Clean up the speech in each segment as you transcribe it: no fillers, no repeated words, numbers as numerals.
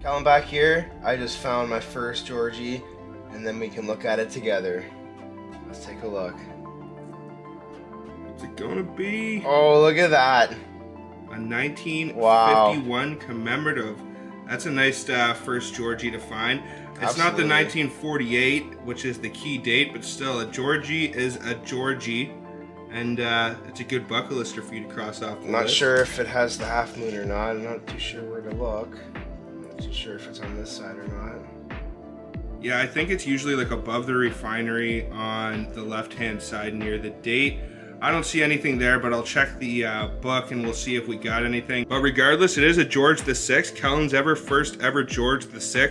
Callan, back here, I just found my first Georgie, and then we can look at it together. Let's take a look. What's it gonna be? Oh, look at that. A 1951 commemorative. That's a nice first Georgie to find. It's Absolutely. not the 1948, which is the key date, but still, a Georgie is a Georgie. And it's a good bucket lister for you to cross off the I'm not list. sure if it has the half moon or not. I'm not too sure where to look. I'm not too sure if it's on this side or not. Yeah, I think it's usually like above the refinery on the left-hand side near the date. I don't see anything there, but I'll check the book and we'll see if we got anything. But regardless, it is a George VI, Callan's first ever George VI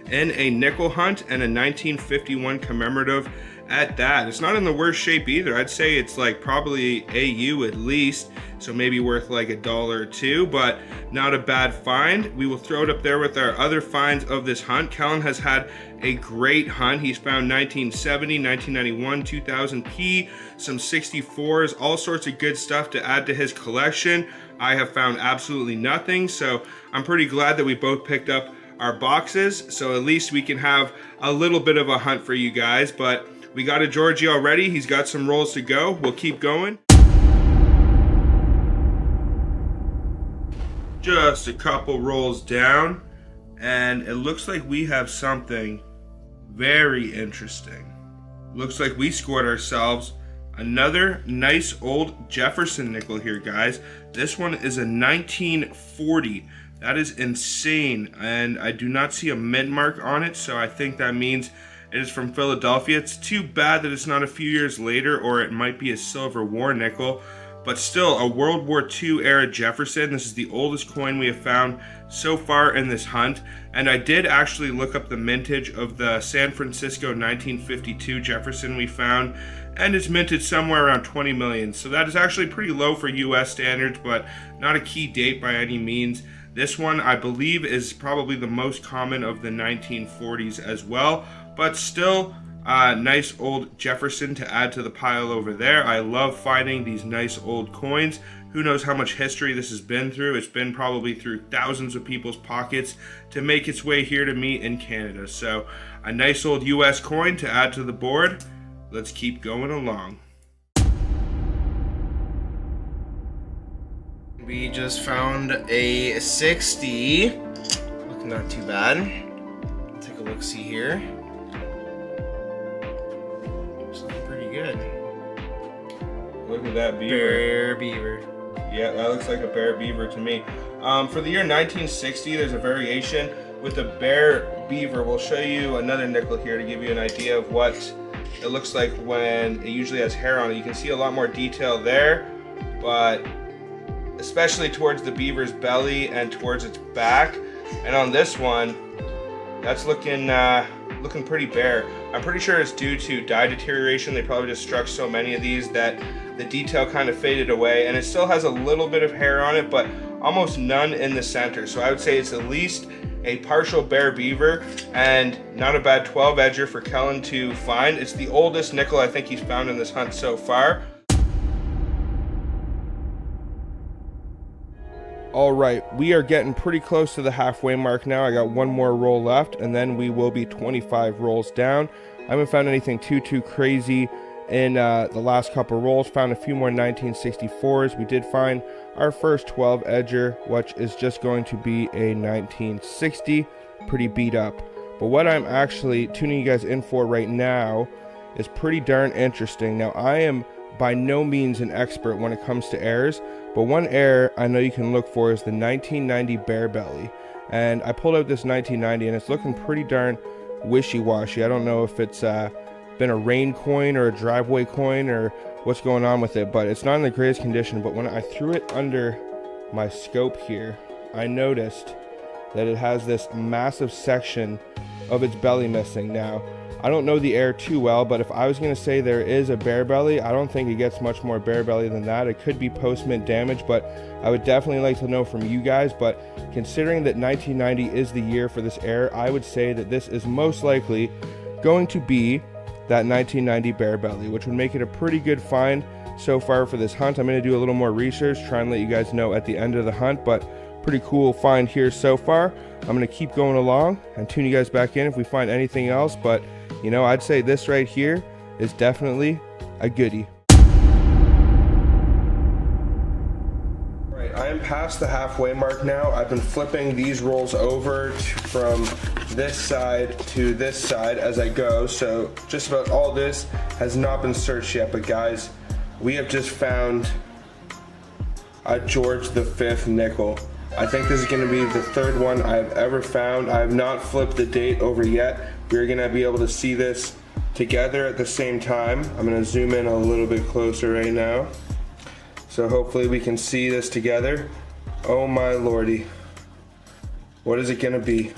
in a nickel hunt and a 1951 commemorative at that. It's not in the worst shape either. I'd say it's like probably AU at least, so maybe worth like $1 or $2, but not a bad find. We will throw it up there with our other finds of this hunt. Callan has had a great hunt. He's found 1970, 1991, 2000P, some 64s, all sorts of good stuff to add to his collection. I have found absolutely nothing, so I'm pretty glad that we both picked up our boxes, so at least we can have a little bit of a hunt for you guys. But we got a Georgie already. He's got some rolls to go. We'll keep going. Just a couple rolls down, and it looks like we have something very interesting. Looks like we scored ourselves another nice old Jefferson nickel here, guys. This one is a 1940. That is insane, and I do not see a mint mark on it, so I think that means it is from Philadelphia. It's too bad that it's not a few years later, or it might be a Civil War nickel, but still a World War II era Jefferson. This is the oldest coin we have found so far in this hunt, and I did actually look up the mintage of the San Francisco 1952 Jefferson we found, and it's minted somewhere around 20 million. So that is actually pretty low for US standards, but not a key date by any means. This one, I believe, is probably the most common of the 1940s as well, but still nice old Jefferson to add to the pile over there. I love finding these nice old coins. Who knows how much history this has been through. It's been probably through thousands of people's pockets to make its way here to me in Canada. So a nice old US coin to add to the board. Let's keep going along. We just found a 60. Looking not too bad. Take a look, see here. It's looking pretty good. Look at that beaver. Bear beaver. Yeah, that looks like a bear beaver to me. For the year 1960, there's a variation with a bear beaver. We'll show you another nickel here to give you an idea of what it looks like when it usually has hair on it. You can see a lot more detail there, but especially towards the beaver's belly and towards its back. And on this one, that's looking pretty bare. I'm pretty sure it's due to dye deterioration. They probably just struck so many of these that the detail kind of faded away, and it still has a little bit of hair on it, but almost none in the center. So I would say it's at least a partial bear beaver, and not a bad 12 edger for Callan to find. It's the oldest nickel I think he's found in this hunt so far. All right, we are getting pretty close to the halfway mark now. I got one more roll left, and then we will be 25 rolls down. I haven't found anything too crazy in the last couple rolls. Found a few more 1964s. We did find our first 12 edger, which is just going to be a 1960, pretty beat up. But what I'm actually tuning you guys in for right now is pretty darn interesting. Now, I am by no means an expert when it comes to airs, but one air I know you can look for is the 1990 Bear Belly. And I pulled out this 1990 and it's looking pretty darn wishy-washy. I don't know if it's been a rain coin or a driveway coin or what's going on with it, but it's not in the greatest condition. But when I threw it under my scope here, I noticed that it has this massive section of its belly missing. Now, I don't know the air too well, but if I was going to say there is a bear belly, I don't think it gets much more bear belly than that. It could be post-mint damage, but I would definitely like to know from you guys. But considering that 1990 is the year for this air, I would say that this is most likely going to be that 1990 bear belly, which would make it a pretty good find so far for this hunt. I'm going to do a little more research, try and let you guys know at the end of the hunt, but Pretty cool find here so far. I'm gonna keep going along and tune you guys back in if we find anything else, but you know, I'd say this right here is definitely a goodie. I am past the halfway mark now. I've been flipping these rolls over from this side to this side as I go, so just about all this has not been searched yet, but guys, we have just found a George V nickel. I think this is going to be the third one I've ever found. I have not flipped the date over yet. We're going to be able to see this together at the same time. I'm going to zoom in a little bit closer right now. So hopefully we can see this together. Oh my lordy. What is it gonna be?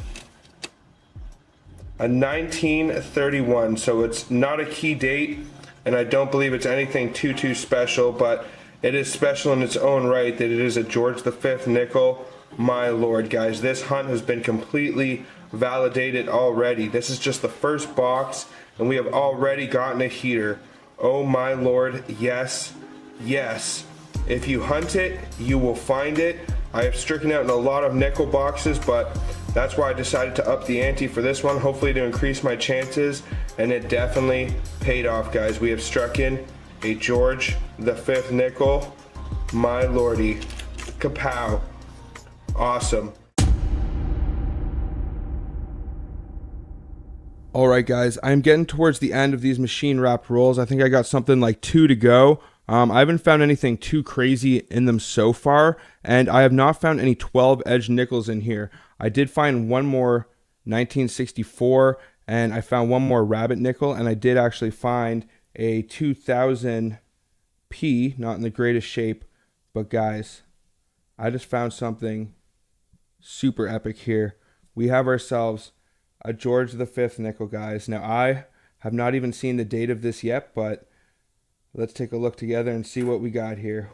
A 1931, so it's not a key date, and I don't believe it's anything too special, but it is special in its own right that it is a George V nickel. My lord, guys, this hunt has been completely validated already. This is just the first box, and we have already gotten a heater. Oh my lord, yes, yes. If you hunt it, you will find it. I have stricken out in a lot of nickel boxes, but that's why I decided to up the ante for this one, hopefully to increase my chances, and it definitely paid off, guys. We have struck in a George V nickel. My lordy, kapow, awesome. All right, guys, I'm getting towards the end of these machine wrapped rolls. I think I got something like 2 to go. I haven't found anything too crazy in them so far, and I have not found any 12 edge nickels in here. I did find one more 1964, and I found one more rabbit nickel, and I did actually find a 2000 P, not in the greatest shape, but guys, I just found something super epic here. We have ourselves a George V nickel, guys. Now, I have not even seen the date of this yet, but let's take a look together and see what we got here.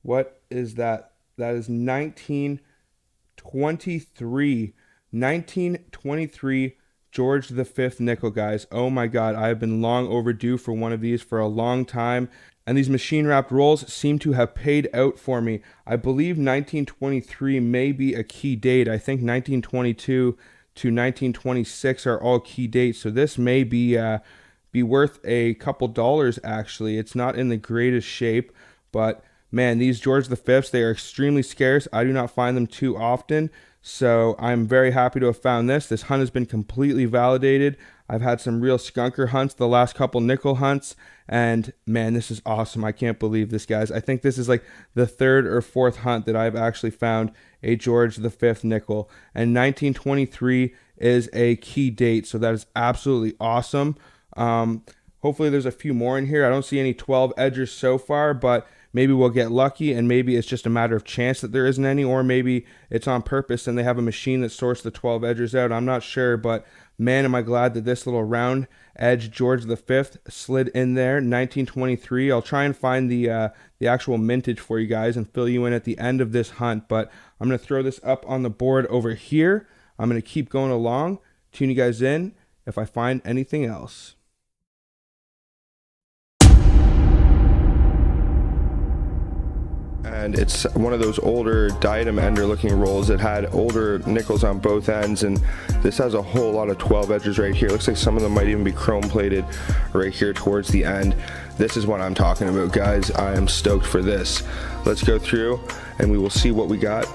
What is that? That is 1923. 1923 George V nickel, guys. Oh my God, I have been long overdue for one of these for a long time. And these machine wrapped rolls seem to have paid out for me. I believe 1923 may be a key date. I think 1922 to 1926 are all key dates. So this may be worth a couple dollars, actually. It's not in the greatest shape, but man, these George V's, they are extremely scarce. I do not find them too often, so I'm very happy to have found this. This hunt has been completely validated. I've had some real skunker hunts the last couple nickel hunts, and man, this is awesome. I can't believe this, guys. I think this is like the 3rd or 4th hunt that I've actually found a George V nickel, and 1923 is a key date, so that is absolutely awesome. Hopefully there's a few more in here. I don't see any 12 edgers so far, but maybe we'll get lucky, and maybe it's just a matter of chance that there isn't any, or maybe it's on purpose and they have a machine that sorts the 12 edgers out. I'm not sure, but man, am I glad that this little round edge George V slid in there. 1923. I'll try and find the actual mintage for you guys and fill you in at the end of this hunt, but I'm going to throw this up on the board over here. I'm going to keep going along, tune you guys in if I find anything else. And it's one of those older diadem ender looking rolls that had older nickels on both ends, and this has a whole lot of 12 edges right here. Looks like some of them might even be chrome plated right here towards the end. This is what I'm talking about, guys. I am stoked for this. Let's go through and we will see what we got.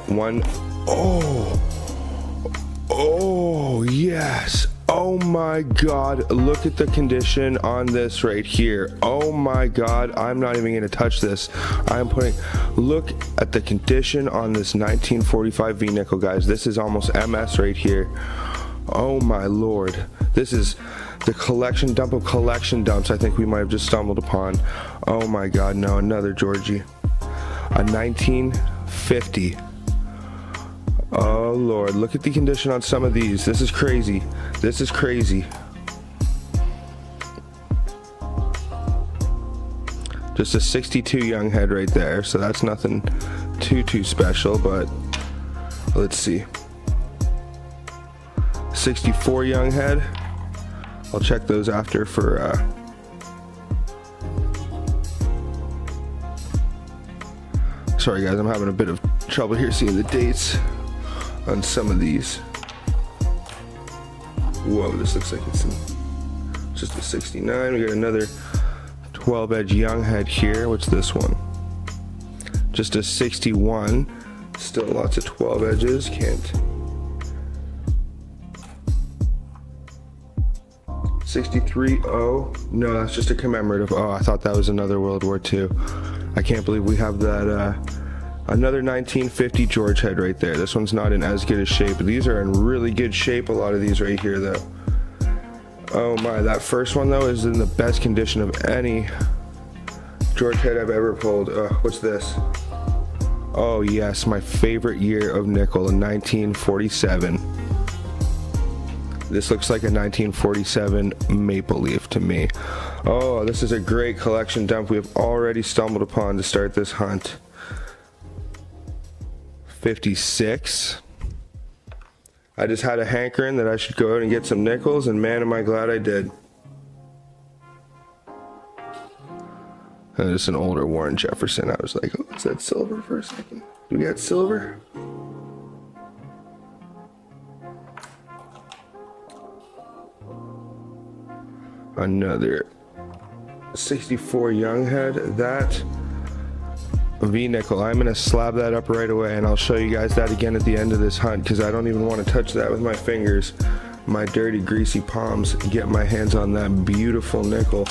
Oh yes. Oh my God, look at the condition on this right here. Oh my God, I'm not even gonna touch this. Look at the condition on this 1945 V nickel, guys. This is almost MS right here. Oh my Lord. This is the collection dump of collection dumps I think we might have just stumbled upon. Oh my God, no, another Georgie. A 1950. Oh Lord, look at the condition on some of these. This is crazy. This is crazy. Just a 62 young head right there, so that's nothing too special, but let's see. 64 young head. I'll check those after for sorry guys, I'm having a bit of trouble here seeing the dates on some of these. Whoa, this looks like it's just a 69. We got another 12 edge young head here. What's this one? Just a 61. Still lots of 12 edges. Can't. 63. Oh, no, that's just a commemorative. Oh, I thought that was another World War II. I can't believe we have that. Another 1950 George head right there. This one's not in as good a shape. These are in really good shape. A lot of these right here, though. Oh my, that first one though is in the best condition of any George head I've ever pulled. What's this? Oh yes, my favorite year of nickel in 1947. This looks like a 1947 maple leaf to me. Oh, this is a great collection dump we have already stumbled upon to start this hunt. 56. I just had a hankering that I should go out and get some nickels, and man, am I glad I did. And it's an older Warren Jefferson. I was like, oh, is that silver for a second? Do we got silver? Another 64 young head. That V-nickel, I'm gonna slab that up right away, and I'll show you guys that again at the end of this hunt, because I don't even want to touch that with my fingers. My dirty greasy palms get my hands on that beautiful nickel.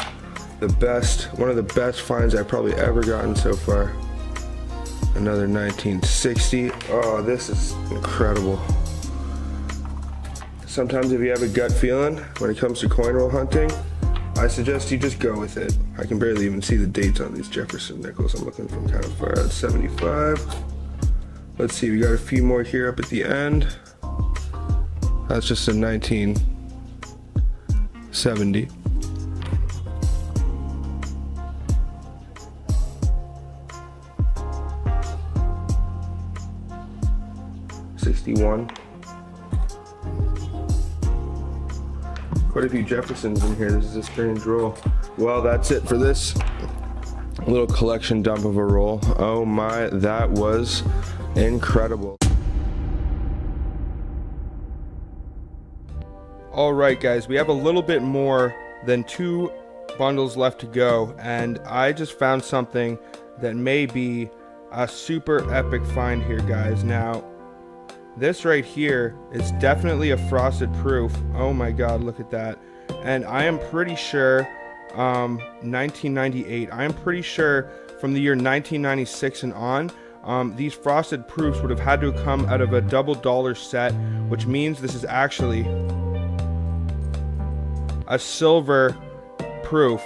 The best, one of the best finds I've probably ever gotten so far. Another 1960. Oh, this is incredible. Sometimes if you have a gut feeling when it comes to coin roll hunting, I suggest you just go with it. I can barely even see the dates on these Jefferson nickels. I'm looking from kind of far out. 75. Let's see, we got a few more here up at the end. That's just a 1970. '61. Quite a few Jeffersons in here. This is a strange roll. Well, that's it for this little collection dump of a roll. Oh my, that was incredible. All right, guys, we have a little bit more than 2 bundles left to go, and I just found something that may be a super epic find here, guys. Now, this right here is definitely a frosted proof. Oh my god, look at that. And I am pretty sure 1998, I am pretty sure from the year 1996 and on, these frosted proofs would have had to come out of a double dollar set, which means this is actually a silver proof.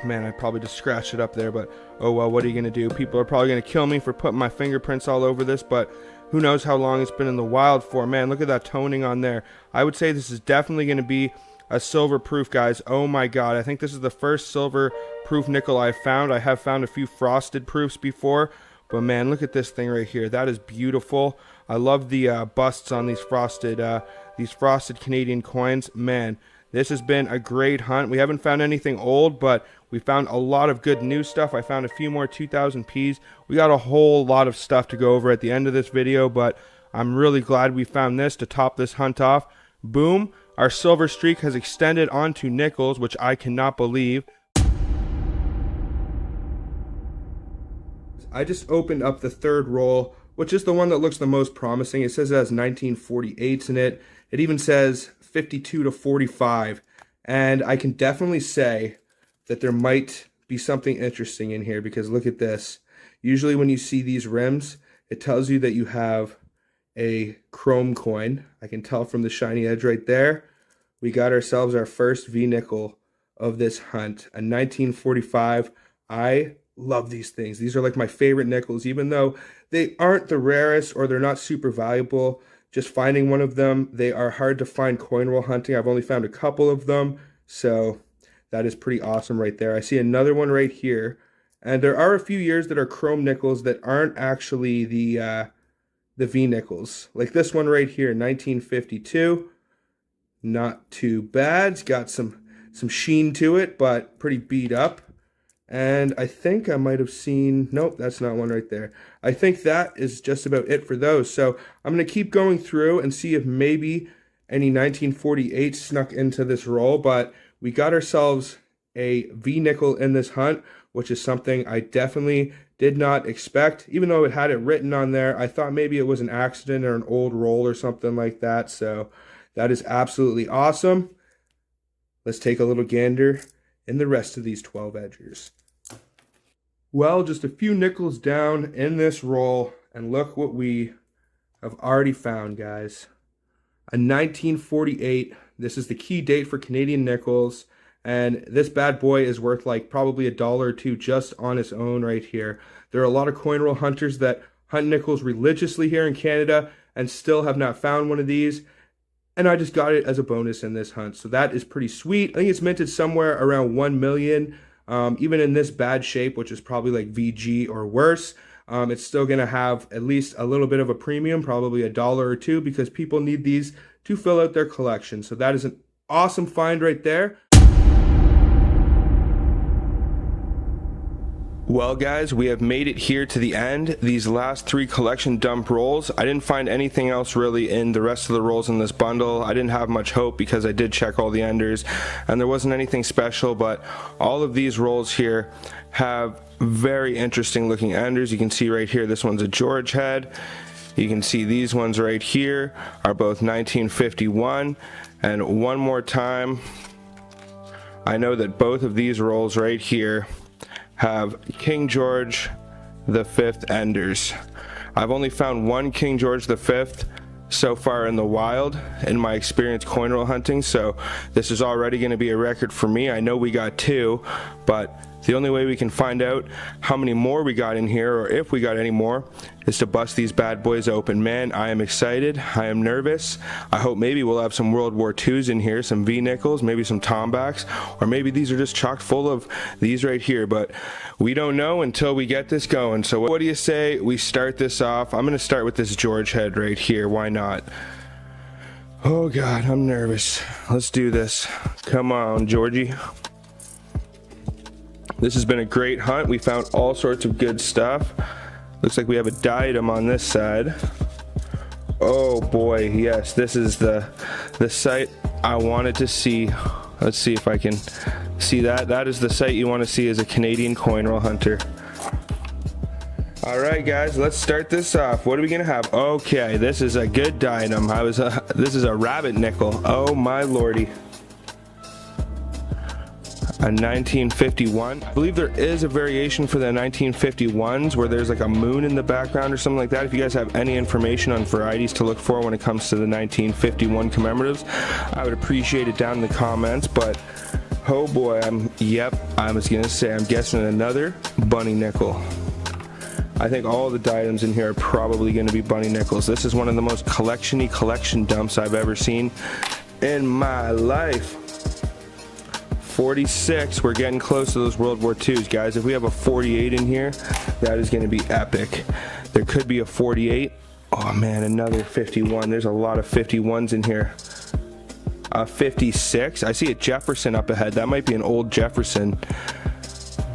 Man, I probably just scratched it up there, but oh well, what are you gonna do? People are probably gonna kill me for putting my fingerprints all over this, but who knows how long it's been in the wild for. Man, look at that toning on there. I would say this is definitely going to be a silver proof, guys. Oh my god, I think this is the first silver proof nickel I've found. I have found a few frosted proofs before, but man, look at this thing right here. That is beautiful. I love the busts on these frosted Canadian coins. Man, this has been a great hunt. We haven't found anything old, but we found a lot of good new stuff. I found a few more 2000Ps. We got a whole lot of stuff to go over at the end of this video, but I'm really glad we found this to top this hunt off. Boom. Our silver streak has extended onto nickels, which I cannot believe. I just opened up the third roll, which is the one that looks the most promising. It says it has 1948s in it. It even says 52 to 45. And I can definitely say that there might be something interesting in here, because look at this. Usually when you see these rims, it tells you that you have a chrome coin. I can tell from the shiny edge right there. We got ourselves our first V-nickel of this hunt, a 1945. I love these things. These are like my favorite nickels, even though they aren't the rarest or they're not super valuable. Just finding one of them, they are hard to find coin roll hunting. I've only found a couple of them, so that is pretty awesome right there. I see another one right here, and there are a few years that are chrome nickels that aren't actually the V-nickels. Like this one right here, 1952. Not too bad. It's got some sheen to it, but pretty beat up. And I think I might have seen, nope, that's not one right there. I think that is just about it for those. So I'm going to keep going through and see if maybe any 1948 snuck into this roll, but we got ourselves a V nickel in this hunt, which is something I definitely did not expect. Even though it had it written on there, I thought maybe it was an accident or an old roll or something like that. So that is absolutely awesome. Let's take a little gander in the rest of these 12 edgers. Well, just a few nickels down in this roll, and look what we have already found, guys. A 1948. This is the key date for Canadian nickels, and this bad boy is worth like probably $1 or $2 just on its own right here. There are a lot of coin roll hunters that hunt nickels religiously here in Canada and still have not found one of these, and I just got it as a bonus in this hunt, so that is pretty sweet. I think it's minted somewhere around 1 million. Even in this bad shape, which is probably like VG or worse, it's still going to have at least a little bit of a premium, probably $1 or $2, because people need these to fill out their collection. So that is an awesome find right there. Well, guys, we have made it here to the end. These last 3 collection dump rolls, I didn't find anything else really in the rest of the rolls in this bundle. I didn't have much hope because I did check all the enders and there wasn't anything special, but all of these rolls here have very interesting looking enders. You can see right here, this one's a George head. You can see these ones right here are both 1951. And one more time, I know that both of these rolls right here have King George V enders. I've only found one King George V so far in the wild in my experience coin roll hunting, so this is already going to be a record for me. I know we got 2, but the only way we can find out how many more we got in here, or if we got any more, is to bust these bad boys open. Man, I am excited. I am nervous. I hope maybe we'll have some World War IIs in here, some V-nickels, maybe some Tombacks, or maybe these are just chock full of these right here, but we don't know until we get this going. So what do you say we start this off? I'm going to start with this George head right here. Why not? Oh God, I'm nervous. Let's do this. Come on, Georgie. This has been a great hunt. We found all sorts of good stuff. Looks like we have a diadem on this side. Oh boy, yes, this is the sight I wanted to see. Let's see if I can see that. That is the sight you want to see as a Canadian coin roll hunter. All right, guys, let's start this off. What are we gonna have? Okay, this is a good diadem. This is a rabbit nickel. Oh my lordy. A 1951. I believe there is a variation for the 1951s where there's like a moon in the background or something like that. If you guys have any information on varieties to look for when it comes to the 1951 commemoratives, I would appreciate it down in the comments. But oh boy, I was gonna say, I'm guessing another bunny nickel. I think all the diadems in here are probably going to be bunny nickels. This is one of the most collection-y collection dumps I've ever seen in my life. 46, we're getting close to those World War IIs, guys. If we have a 48 in here, that is going to be epic. There could be a 48. Oh man, another 51. There's a lot of 51s in here. 56. I see a Jefferson up ahead. That might be an old Jefferson.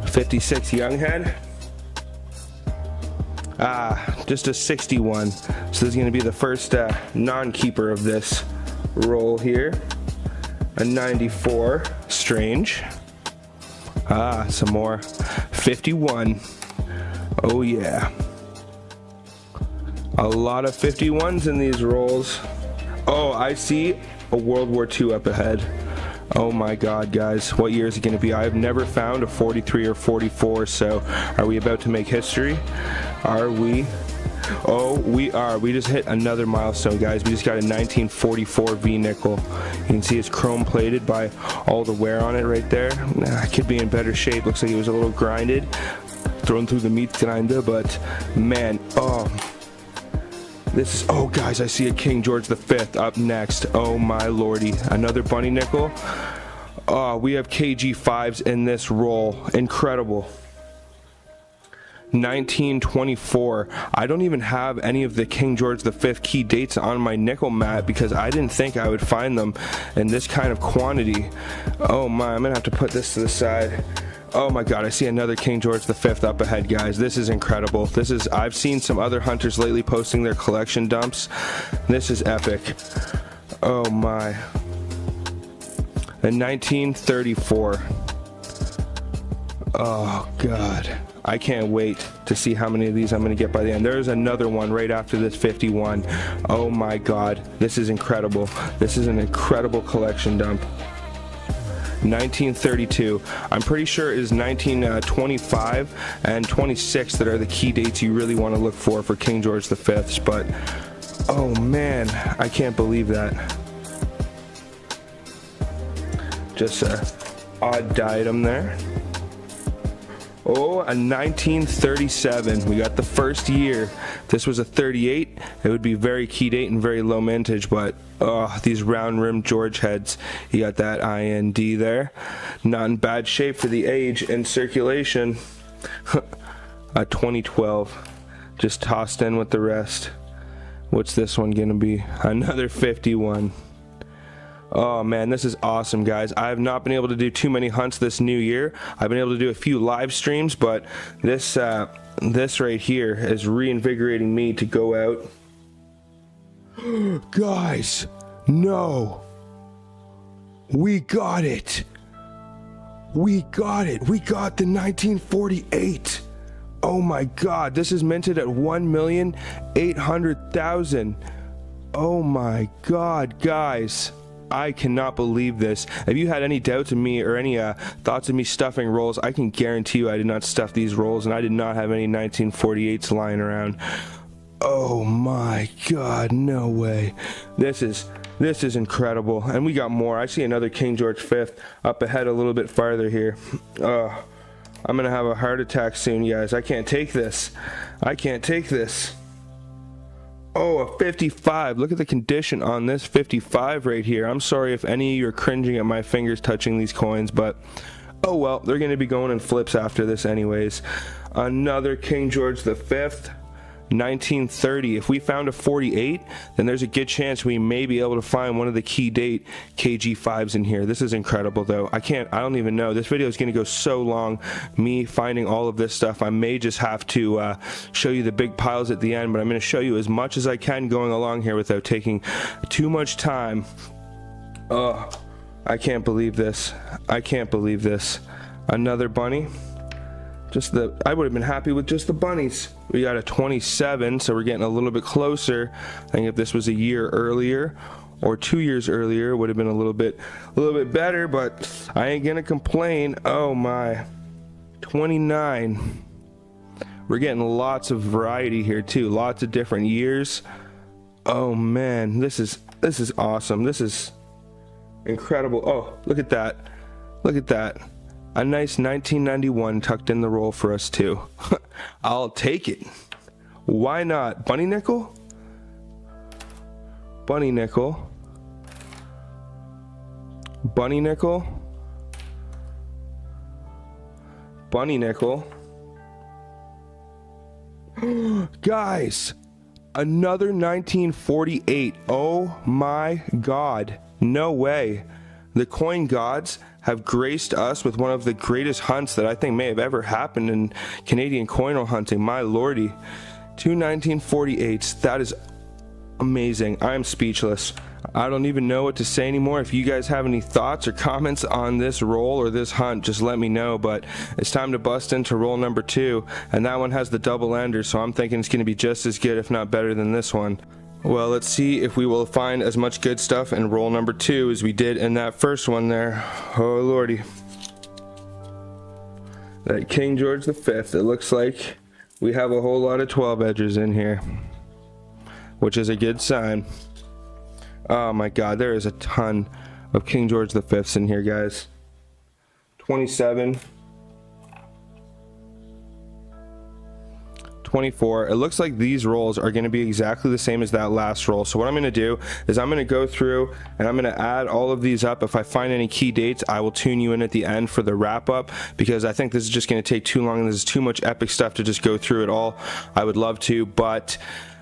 56 young head. Just a 61. So this is going to be the first non-keeper of this roll here. A 94, strange. Some more. 51. Oh yeah. A lot of 51s in these rolls. Oh, I see a World War II up ahead. Oh my God, guys. What year is it going to be? I've never found a 43 or 44, so are we about to make history? Are we? Oh, we are. We just hit another milestone, guys. We just got a 1944 V-nickel. You can see it's chrome plated by all the wear on it right there. It could be in better shape. Looks like it was a little grinded, thrown through the meat grinder, but man, this is, oh guys, I see a King George V up next. Oh my lordy, another bunny nickel. We have KG5s in this roll. Incredible. 1924. I don't even have any of the King George V key dates on my nickel mat because I didn't think I would find them in this kind of quantity. Oh my, I'm gonna have to put this to the side. Oh my god, I see another King George V up ahead, guys. This is incredible. I've seen some other hunters lately posting their collection dumps. This is epic. Oh my. In 1934. Oh god. I can't wait to see how many of these I'm going to get by the end. There's another one right after this 51. Oh my god. This is incredible. This is an incredible collection dump. 1932. I'm pretty sure it is 1925 and 26 that are the key dates you really want to look for King George V's, but oh man, I can't believe that. Just a odd datum there. Oh, a 1937. We got the first year. If this was a 38, it would be very key date and very low mintage, but these round rimmed George heads, you got that IND there. Not in bad shape for the age and circulation. A 2012. Just tossed in with the rest. What's this one gonna be? Another 51. Oh man, this is awesome, guys. I have not been able to do too many hunts this new year. I've been able to do a few live streams, but this right here is reinvigorating me to go out. Guys, no. We got it. We got it. We got the 1948. Oh my god, this is minted at 1,800,000. Oh my god, guys. I cannot believe this. If you had any doubts of me or any thoughts of me stuffing rolls, I can guarantee you I did not stuff these rolls, and I did not have any 1948s lying around. Oh my god, no way. This is incredible. And we got more. I see another King George V up ahead a little bit farther here. I'm gonna have a heart attack soon, guys. I can't take this. I can't take this. Oh, a 55. Look at the condition on this 55 right here. I'm sorry if any of you are cringing at my fingers touching these coins, but oh well, they're going to be going in flips after this anyways. Another King George V, 1930. If we found a 48, then there's a good chance we may be able to find one of the key date KG5s in here. This is incredible though. I don't even know. This video is going to go so long, me finding all of this stuff. I may just have to show you the big piles at the end, but I'm going to show you as much as I can going along here without taking too much time. Oh, I can't believe this. I can't believe this. Another bunny. I would have been happy with just the bunnies. We got a 27, so we're getting a little bit closer. I think if this was a year earlier or 2 years earlier, it would have been a little bit better, but I ain't gonna complain. Oh my. 29. We're getting lots of variety here too. Lots of different years. Oh man, this is awesome. This is incredible. Oh, look at that. Look at that. A nice 1991 tucked in the roll for us too. I'll take it. Why not? Bunny nickel? Bunny nickel. Bunny nickel. Bunny nickel. Guys, another 1948. Oh my god. No way. The coin gods have graced us with one of the greatest hunts that I think may have ever happened in Canadian coin roll hunting. My lordy. 2 1948s. That is amazing. I'm speechless. I don't even know what to say anymore. If you guys have any thoughts or comments on this roll or this hunt, just let me know. But it's time to bust into roll number 2, and that one has the double ender, so I'm thinking it's going to be just as good, if not better, than this one. Well, let's see if we will find as much good stuff in roll number 2 as we did in that first one there. Oh lordy. That King George V, it looks like we have a whole lot of 12 edges in here, which is a good sign. Oh my god, there is a ton of King George V's in here, guys. 27. 24. It looks like these rolls are going to be exactly the same as that last roll. So what I'm going to do is I'm going to go through and I'm going to add all of these up. If I find any key dates, I will tune you in at the end for the wrap up, because I think this is just going to take too long and this is too much epic stuff to just go through it all. I would love to, but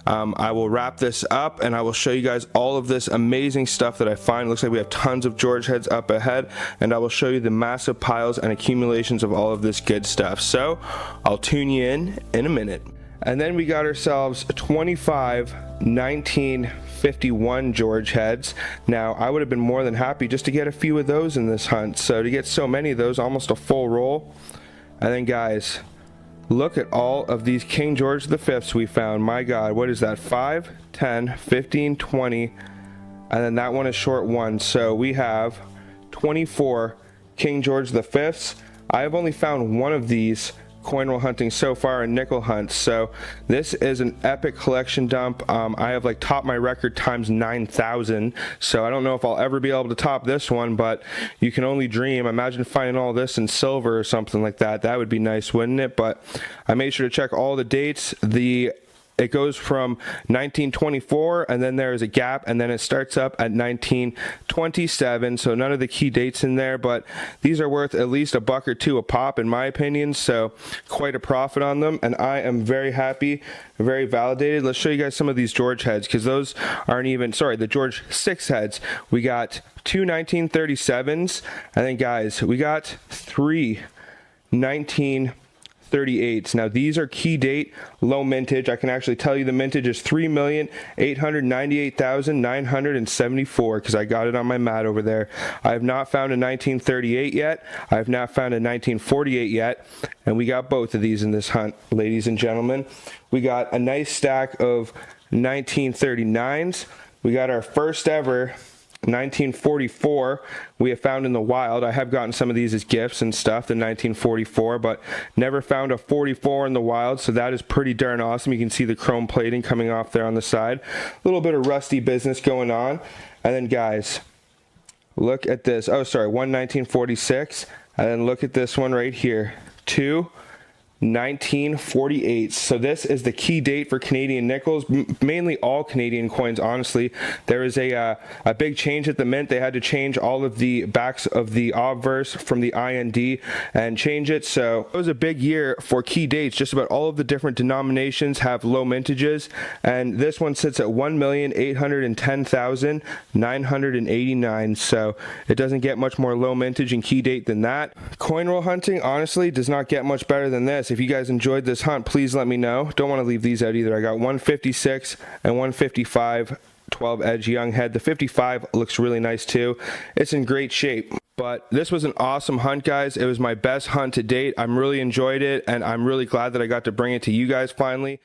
I will wrap this up and I will show you guys all of this amazing stuff that I find. Looks like we have tons of George heads up ahead, and I will show you the massive piles and accumulations of all of this good stuff. So I'll tune you in a minute. And then we got ourselves 25 1951 George heads. Now I would have been more than happy just to get a few of those in this hunt. So to get so many of those, almost a full roll. And then guys, look at all of these King George V's we found. My God, what is that? 5, 10, 15, 20, and then that one is short one. So we have 24 King George V's. I have only found one of these coin roll hunting so far in nickel hunts, so this is an epic collection dump. I have like topped my record times 9,000, so I don't know if I'll ever be able to top this one, but you can only dream. Imagine finding all this in silver or something like that. That would be nice, wouldn't it? But I made sure to check all the dates. It goes from 1924, and then there is a gap, and then it starts up at 1927, so none of the key dates in there, but these are worth at least $1 or $2 a pop in my opinion, so quite a profit on them, and I am very happy, very validated. Let's show you guys some of these George heads, because those aren't even, sorry, the George 6 heads. We got 2 1937s, and then guys, we got 3 1938s. Now these are key date, low mintage. I can actually tell you the mintage is 3,898,974 because I got it on my mat over there. I have not found a 1938 yet. I have not found a 1948 yet, and we got both of these in this hunt, ladies and gentlemen. We got a nice stack of 1939s. We got our first ever 1944 we have found in the wild. I have gotten some of these as gifts and stuff, the 1944, but never found a 44 in the wild, so that is pretty darn awesome. You can see the chrome plating coming off there on the side. A little bit of rusty business going on. And then guys, look at this. Oh, sorry, 1946. And then look at this one right here. 1948. So this is the key date for Canadian nickels, mainly all Canadian coins, honestly. There is a big change at the mint. They had to change all of the backs of the obverse from the IND and change it. So it was a big year for key dates. Just about all of the different denominations have low mintages, and this one sits at 1,810,989. So it doesn't get much more low mintage and key date than that. Coin roll hunting, honestly, does not get much better than this. If you guys enjoyed this hunt, please let me know. Don't want to leave these out either. I got 156 and 155 12 edge young head. The 55 looks really nice too. It's in great shape. But this was an awesome hunt, guys. It was my best hunt to date. I'm really enjoyed it, and I'm really glad that I got to bring it to you guys finally.